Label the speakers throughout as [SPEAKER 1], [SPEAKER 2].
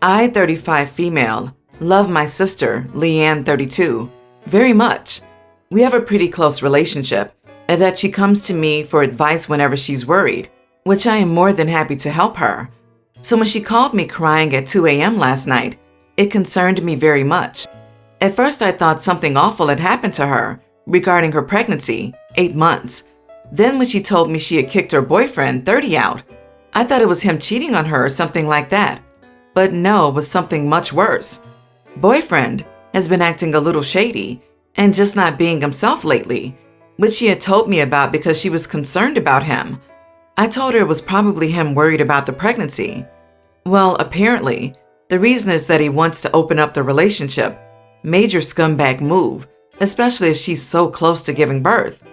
[SPEAKER 1] I, 35 female, love my sister, Leanne, 32, very much. We have a pretty close relationship, and that she comes to me for advice whenever she's worried, which I am more than happy to help her. So when she called me crying at 2 a.m. last night, it concerned me very much. At first I thought something awful had happened to her regarding her pregnancy, 8 months. Then when she told me she had kicked her boyfriend, 30, out, I thought it was him cheating on her or something like that. But no, it was something much worse. Boyfriend has been acting a little shady and just not being himself lately, which she had told me about because she was concerned about him. I told her it was probably him worried about the pregnancy. Well, apparently, the reason is that he wants to open up the relationship. Major scumbag move, especially as she's so close to giving birth.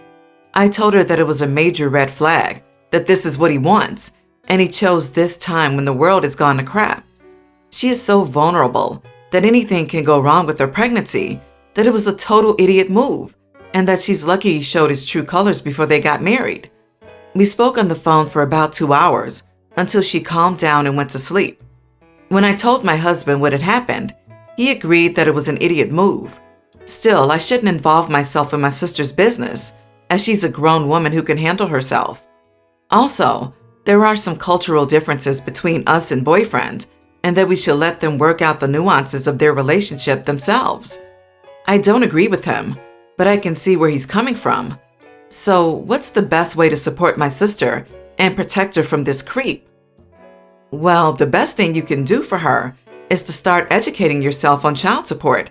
[SPEAKER 1] I told her that it was a major red flag, that this is what he wants, and he chose this time when the world has gone to crap. She is so vulnerable that anything can go wrong with her pregnancy, that it was a total idiot move, and that she's lucky he showed his true colors before they got married. We spoke on the phone for about 2 hours until she calmed down and went to sleep. When I told my husband what had happened, he agreed that it was an idiot move. Still, I shouldn't involve myself in my sister's business, as she's a grown woman who can handle herself. Also, there are some cultural differences between us and boyfriend, and that we should let them work out the nuances of their relationship themselves. I don't agree with him, but I can see where he's coming from. So, what's the best way to support my sister and protect her from this creep? Well, the best thing you can do for her is to start educating yourself on child support.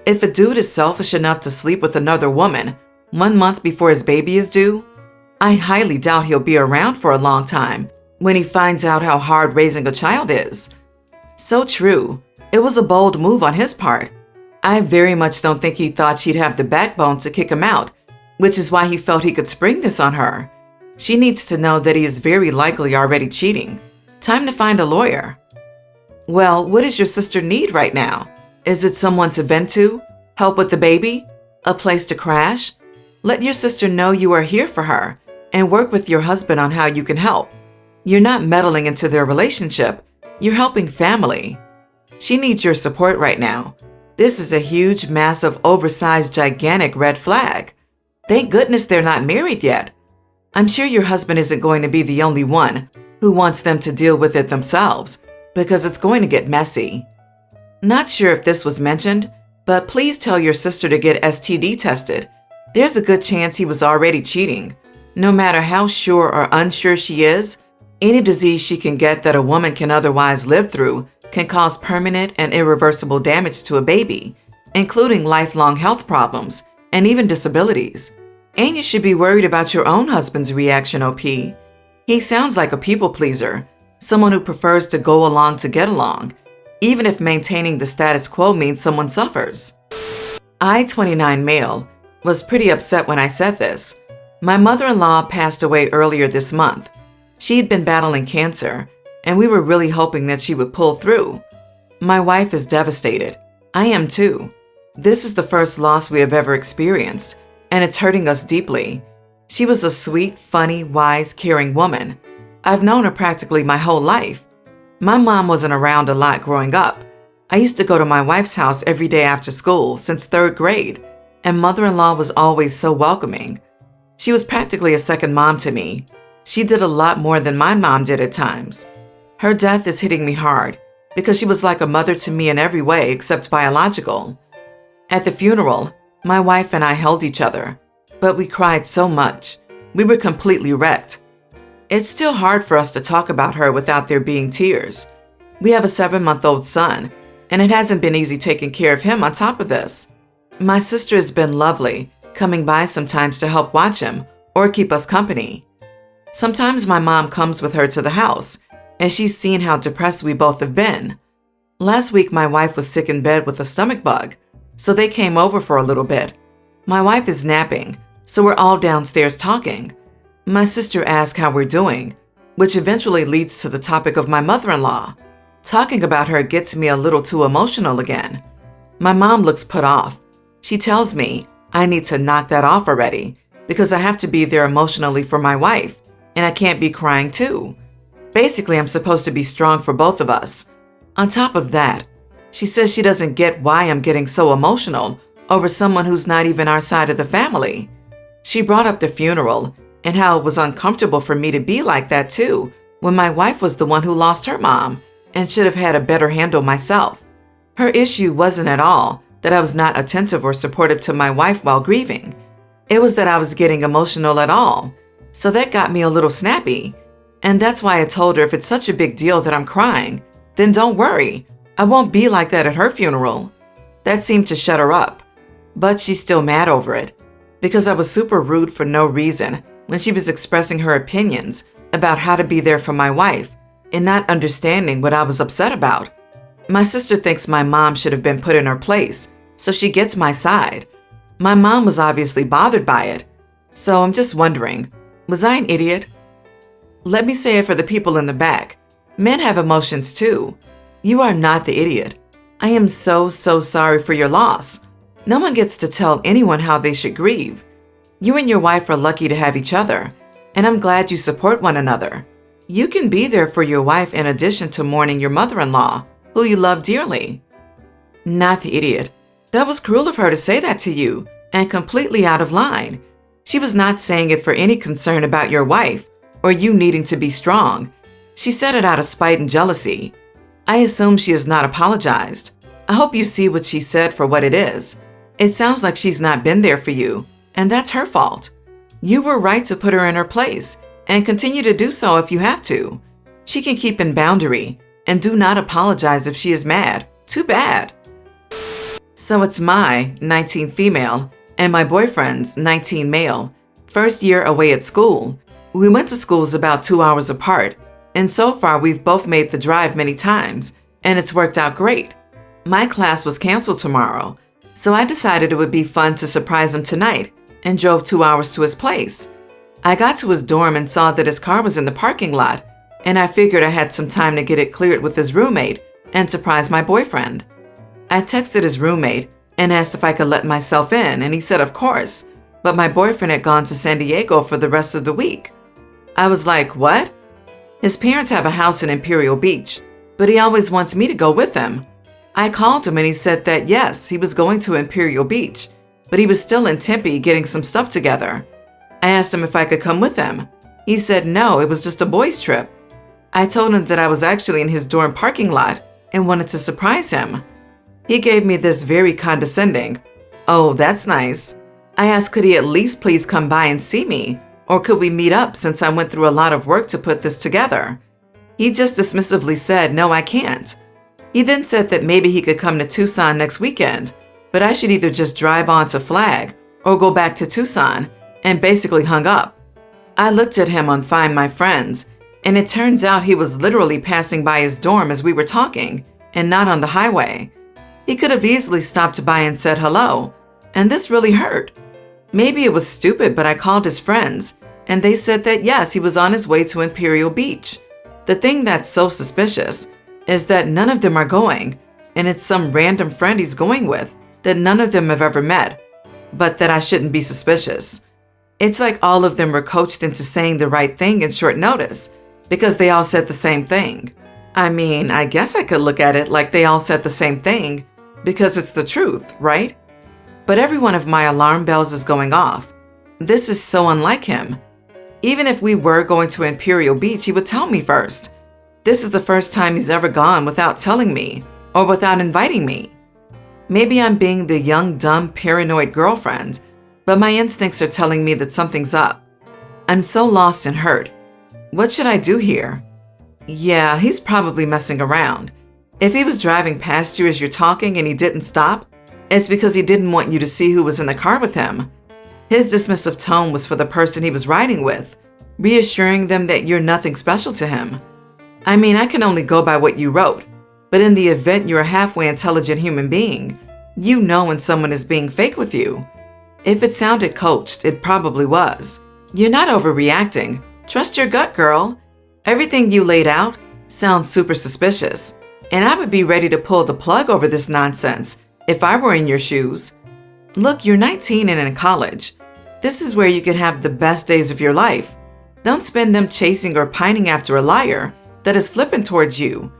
[SPEAKER 1] If a dude is selfish enough to sleep with another woman 1 month before his baby is due, I highly doubt he'll be around for a long time when he finds out how hard raising a child is. So true. It was a bold move on his part. I very much don't think he thought she'd have the backbone to kick him out, which is why he felt he could spring this on her. She needs to know that he is very likely already cheating. Time to find a lawyer. Well, what does your sister need right now? Is it someone to vent to? Help with the baby? A place to crash? Let your sister know you are here for her and work with your husband on how you can help. You're not meddling into their relationship. You're helping family. She needs your support right now. This is a huge, massive, oversized, gigantic red flag. Thank goodness they're not married yet. I'm sure your husband isn't going to be the only one who wants them to deal with it themselves, because it's going to get messy. Not sure if this was mentioned, but please tell your sister to get STD tested. There's a good chance he was already cheating. No matter how sure or unsure she is, any disease she can get that a woman can otherwise live through can cause permanent and irreversible damage to a baby, including lifelong health problems and even disabilities. And you should be worried about your own husband's reaction, OP. He sounds like a people pleaser, someone who prefers to go along to get along, even if maintaining the status quo means someone suffers. I, 29 male, was pretty upset when I said this. My mother-in-law passed away earlier this month. She had been battling cancer, and we were really hoping that she would pull through. My wife is devastated. I am too. This is the first loss we have ever experienced, and it's hurting us deeply. She was a sweet, funny, wise, caring woman. I've known her practically my whole life. My mom wasn't around a lot growing up. I used to go to my wife's house every day after school since 3rd grade, and mother-in-law was always so welcoming. She was practically a second mom to me. She did a lot more than my mom did at times. Her death is hitting me hard because she was like a mother to me in every way except biological. At the funeral, my wife and I held each other, but we cried so much. We were completely wrecked. It's still hard for us to talk about her without there being tears. We have a 7-month-old son, and it hasn't been easy taking care of him on top of this. My sister has been lovely, coming by sometimes to help watch him or keep us company. Sometimes my mom comes with her to the house, and she's seen how depressed we both have been. Last week, my wife was sick in bed with a stomach bug, so they came over for a little bit. My wife is napping, so we're all downstairs talking. My sister asks how we're doing, which eventually leads to the topic of my mother-in-law. Talking about her gets me a little too emotional again. My mom looks put off. She tells me I need to knock that off already because I have to be there emotionally for my wife, and I can't be crying too. Basically, I'm supposed to be strong for both of us. On top of that, she says she doesn't get why I'm getting so emotional over someone who's not even our side of the family. She brought up the funeral and how it was uncomfortable for me to be like that too, when my wife was the one who lost her mom and should have had a better handle myself. Her issue wasn't at all that I was not attentive or supportive to my wife while grieving. It was that I was getting emotional at all. So that got me a little snappy. And that's why I told her if it's such a big deal that I'm crying, then don't worry. I won't be like that at her funeral. That seemed to shut her up. But she's still mad over it because I was super rude for no reason when she was expressing her opinions about how to be there for my wife and not understanding what I was upset about. My sister thinks my mom should have been put in her place, so she gets my side. My mom was obviously bothered by it. So I'm just wondering, was I an idiot? Let me say it for the people in the back. Men have emotions too. You are not the idiot. I am so sorry for your loss. No one gets to tell anyone how they should grieve. You and your wife are lucky to have each other, and I'm glad you support one another. You can be there for your wife in addition to mourning your mother-in-law, who you love dearly. Not the idiot. That was cruel of her to say that to you, and completely out of line. She was not saying it for any concern about your wife, or you needing to be strong. She said it out of spite and jealousy. I assume she has not apologized. I hope you see what she said for what it is. It sounds like she's not been there for you, and that's her fault. You were right to put her in her place, and continue to do so if you have to. She can keep in boundary, and do not apologize if she is mad. Too bad. So it's my 19 female and my boyfriend's 19 male. First year away at school. We went to schools about 2 hours apart, and so far we've both made the drive many times, and it's worked out great. My class was canceled tomorrow, so I decided it would be fun to surprise him tonight and drove 2 hours to his place. I got to his dorm and saw that his car was in the parking lot, and I figured I had some time to get it cleared with his roommate and surprise my boyfriend. I texted his roommate and asked if I could let myself in, and he said of course, but my boyfriend had gone to San Diego for the rest of the week. I was like, what? His parents have a house in Imperial Beach, but he always wants me to go with him. I called him and he said that yes, he was going to Imperial Beach, but he was still in Tempe getting some stuff together. I asked him if I could come with him. He said no, it was just a boys' trip. I told him that I was actually in his dorm parking lot and wanted to surprise him. He gave me this very condescending, "Oh, that's nice." I asked could he at least please come by and see me, or could we meet up since I went through a lot of work to put this together. He just dismissively said, no, I can't. He then said that maybe he could come to Tucson next weekend, but I should either just drive on to Flag or go back to Tucson, and basically hung up. I looked at him on Find My Friends, and it turns out he was literally passing by his dorm as we were talking, and not on the highway. He could have easily stopped by and said hello, and this really hurt. Maybe it was stupid, but I called his friends, and they said that yes, he was on his way to Imperial Beach. The thing that's so suspicious is that none of them are going, and it's some random friend he's going with that none of them have ever met, but that I shouldn't be suspicious. It's like all of them were coached into saying the right thing in short notice, because they all said the same thing. I mean, I guess I could look at it like they all said the same thing, because it's the truth, right? But every one of my alarm bells is going off. This is so unlike him. Even if we were going to Imperial Beach, he would tell me first. This is the first time he's ever gone without telling me, or without inviting me. Maybe I'm being the young, dumb, paranoid girlfriend, but my instincts are telling me that something's up. I'm so lost and hurt. What should I do here? Yeah, he's probably messing around. If he was driving past you as you're talking and he didn't stop, it's because he didn't want you to see who was in the car with him. His dismissive tone was for the person he was riding with, reassuring them that you're nothing special to him. I mean, I can only go by what you wrote, but in the event you're a halfway intelligent human being, you know when someone is being fake with you. If it sounded coached, it probably was. You're not overreacting. Trust your gut, girl. Everything you laid out sounds super suspicious, and I would be ready to pull the plug over this nonsense if I were in your shoes. Look, you're 19 and in college. This is where you can have the best days of your life. Don't spend them chasing or pining after a liar that is flippant towards you.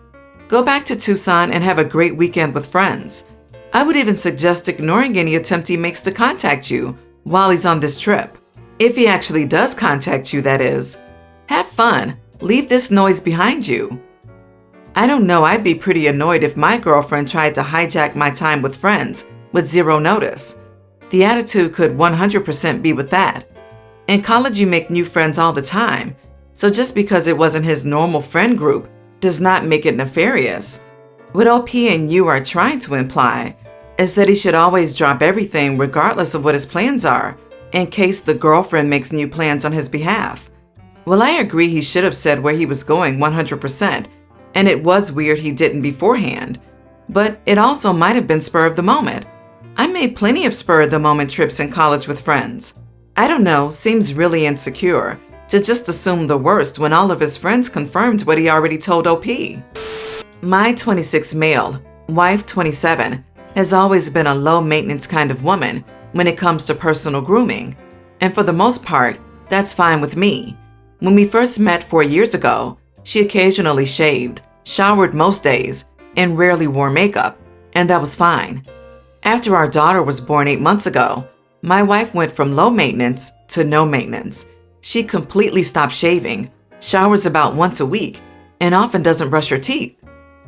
[SPEAKER 1] Go back to Tucson and have a great weekend with friends. I would even suggest ignoring any attempt he makes to contact you while he's on this trip. If he actually does contact you, that is. Have fun. Leave this noise behind you. I don't know, I'd be pretty annoyed if my girlfriend tried to hijack my time with friends with zero notice. The attitude could 100% be with that. In college, you make new friends all the time, so just because it wasn't his normal friend group does not make it nefarious. What OP and you are trying to imply is that he should always drop everything regardless of what his plans are, in case the girlfriend makes new plans on his behalf. Well, I agree he should have said where he was going 100%, and it was weird he didn't beforehand. But it also might have been spur of the moment. I made plenty of spur of the moment trips in college with friends. I don't know, seems really insecure to just assume the worst when all of his friends confirmed what he already told OP. My 26 male, wife 27, has always been a low-maintenance kind of woman when it comes to personal grooming, and for the most part, that's fine with me. When we first met 4 years ago, she occasionally shaved, showered most days, and rarely wore makeup, and that was fine. After our daughter was born 8 months ago, my wife went from low maintenance to no maintenance. She completely stopped shaving, showers about once a week, and often doesn't brush her teeth.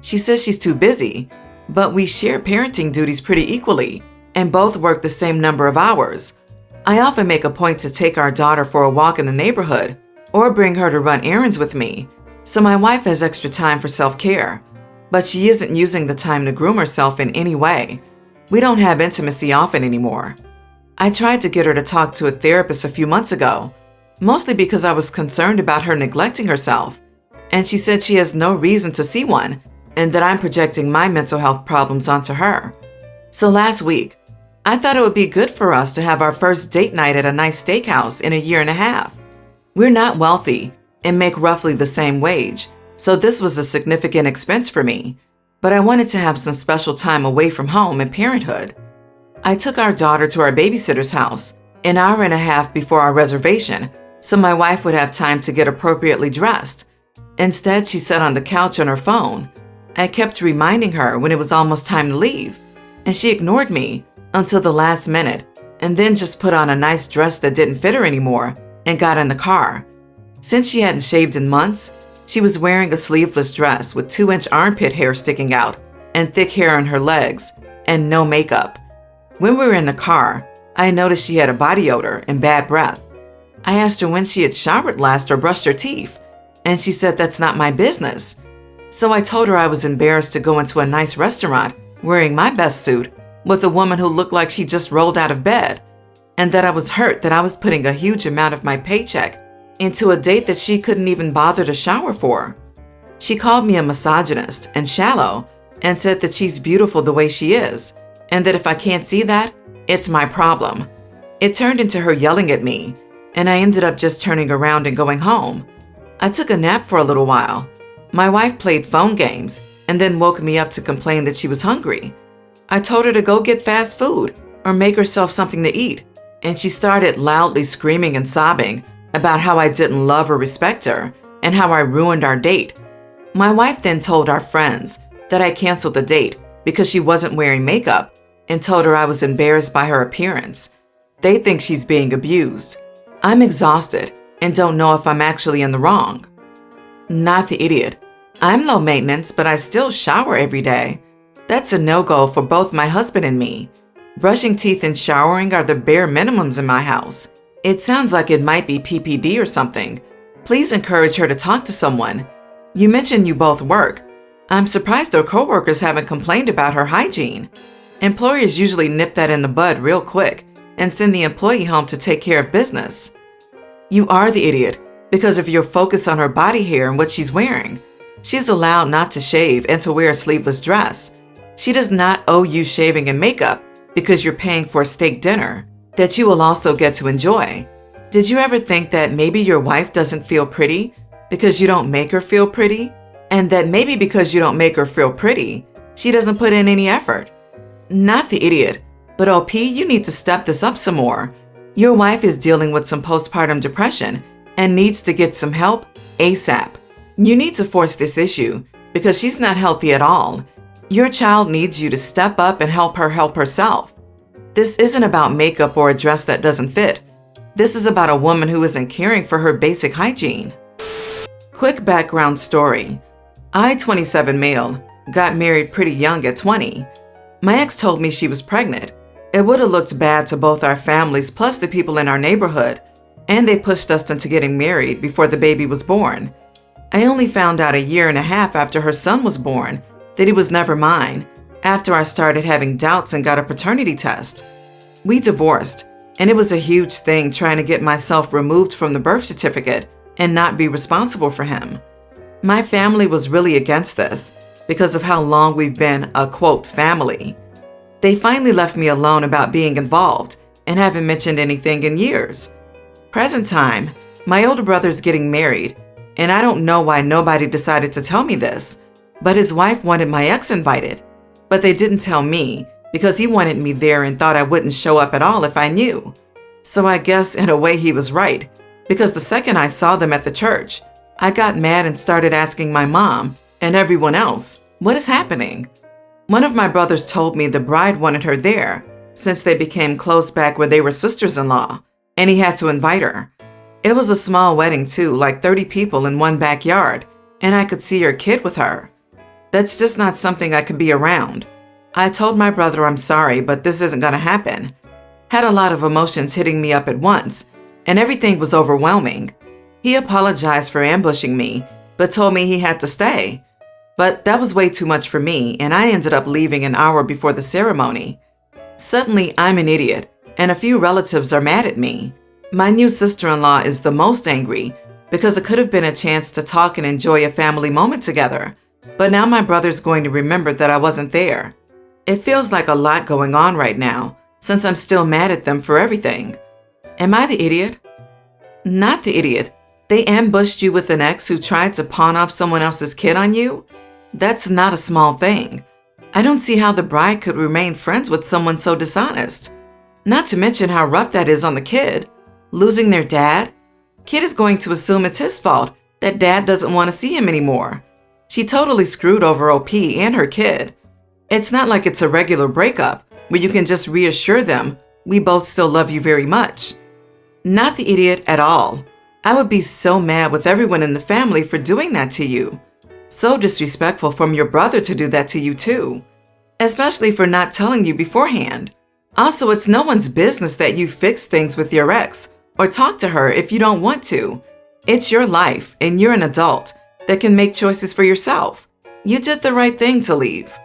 [SPEAKER 1] She says she's too busy, but we share parenting duties pretty equally and both work the same number of hours. I often make a point to take our daughter for a walk in the neighborhood or bring her to run errands with me, so my wife has extra time for self-care, but she isn't using the time to groom herself in any way. We don't have intimacy often anymore. I tried to get her to talk to a therapist a few months ago, mostly because I was concerned about her neglecting herself, and she said she has no reason to see one and that I'm projecting my mental health problems onto her. So last week, I thought it would be good for us to have our first date night at a nice steakhouse in a year and a half. We're not wealthy and make roughly the same wage, so this was a significant expense for me, but I wanted to have some special time away from home and parenthood. I took our daughter to our babysitter's house an hour and a half before our reservation, so my wife would have time to get appropriately dressed. Instead, she sat on the couch on her phone. I kept reminding her when it was almost time to leave, and she ignored me until the last minute, and then just put on a nice dress that didn't fit her anymore and got in the car. Since she hadn't shaved in months, she was wearing a sleeveless dress with 2-inch armpit hair sticking out and thick hair on her legs and no makeup. When we were in the car, I noticed she had a body odor and bad breath. I asked her when she had showered last or brushed her teeth, and she said that's not my business. So I told her I was embarrassed to go into a nice restaurant wearing my best suit with a woman who looked like she just rolled out of bed, and that I was hurt that I was putting a huge amount of my paycheck into a date that she couldn't even bother to shower for. She called me a misogynist and shallow and said that she's beautiful the way she is, and that if I can't see that, it's my problem. It turned into her yelling at me, and I ended up just turning around and going home. I took a nap for a little while. My wife played phone games and then woke me up to complain that she was hungry. I told her to go get fast food or make herself something to eat, and she started loudly screaming and sobbing about how I didn't love or respect her and how I ruined our date. My wife then told our friends that I canceled the date because she wasn't wearing makeup and told her I was embarrassed by her appearance. They think she's being abused. I'm exhausted and don't know if I'm actually in the wrong. Not the idiot. I'm low maintenance, but I still shower every day. That's a no-go for both my husband and me. Brushing teeth and showering are the bare minimums in my house. It sounds like it might be PPD or something. Please encourage her to talk to someone. You mentioned you both work. I'm surprised her coworkers haven't complained about her hygiene. Employers usually nip that in the bud real quick and send the employee home to take care of business. You are the idiot because of your focus on her body hair and what she's wearing. She's allowed not to shave and to wear a sleeveless dress. She does not owe you shaving and makeup because you're paying for a steak dinner that you will also get to enjoy. Did you ever think that maybe your wife doesn't feel pretty because you don't make her feel pretty? And that maybe because you don't make her feel pretty, she doesn't put in any effort? Not the idiot, but OP, you need to step this up some more. Your wife is dealing with some postpartum depression and needs to get some help ASAP. You need to force this issue because she's not healthy at all. Your child needs you to step up and help her help herself. This isn't about makeup or a dress that doesn't fit. This is about a woman who isn't caring for her basic hygiene. Quick background story. I, 27 male, got married pretty young at 20. My ex told me she was pregnant. It would have looked bad to both our families plus the people in our neighborhood, and they pushed us into getting married before the baby was born. I only found out a year and a half after her son was born that he was never mine, after I started having doubts and got a paternity test. We divorced, and it was a huge thing trying to get myself removed from the birth certificate and not be responsible for him. My family was really against this because of how long we've been a quote family. They finally left me alone about being involved and haven't mentioned anything in years. Present time, my older brother's getting married, and I don't know why nobody decided to tell me this, but his wife wanted my ex invited. But they didn't tell me because he wanted me there and thought I wouldn't show up at all if I knew. So I guess in a way he was right, because the second I saw them at the church, I got mad and started asking my mom and everyone else, what is happening? One of my brothers told me the bride wanted her there since they became close back when they were sisters-in-law, and he had to invite her. It was a small wedding too, like 30 people in one backyard, and I could see her kid with her. That's just not something I could be around. I told my brother I'm sorry, but this isn't gonna happen. Had a lot of emotions hitting me up at once, and everything was overwhelming. He apologized for ambushing me, but told me he had to stay. But that was way too much for me, and I ended up leaving an hour before the ceremony. Suddenly, I'm an idiot, and a few relatives are mad at me. My new sister-in-law is the most angry because it could have been a chance to talk and enjoy a family moment together. But now my brother's going to remember that I wasn't there. It feels like a lot going on right now, since I'm still mad at them for everything. Am I the idiot? Not the idiot. They ambushed you with an ex who tried to pawn off someone else's kid on you? That's not a small thing. I don't see how the bride could remain friends with someone so dishonest. Not to mention how rough that is on the kid. Losing their dad? Kid is going to assume it's his fault that dad doesn't want to see him anymore. She totally screwed over OP and her kid. It's not like it's a regular breakup where you can just reassure them, we both still love you very much. Not the idiot at all. I would be so mad with everyone in the family for doing that to you. So disrespectful from your brother to do that to you too. Especially for not telling you beforehand. Also, it's no one's business that you fix things with your ex or talk to her if you don't want to. It's your life and you're an adult that can make choices for yourself. You did the right thing to leave.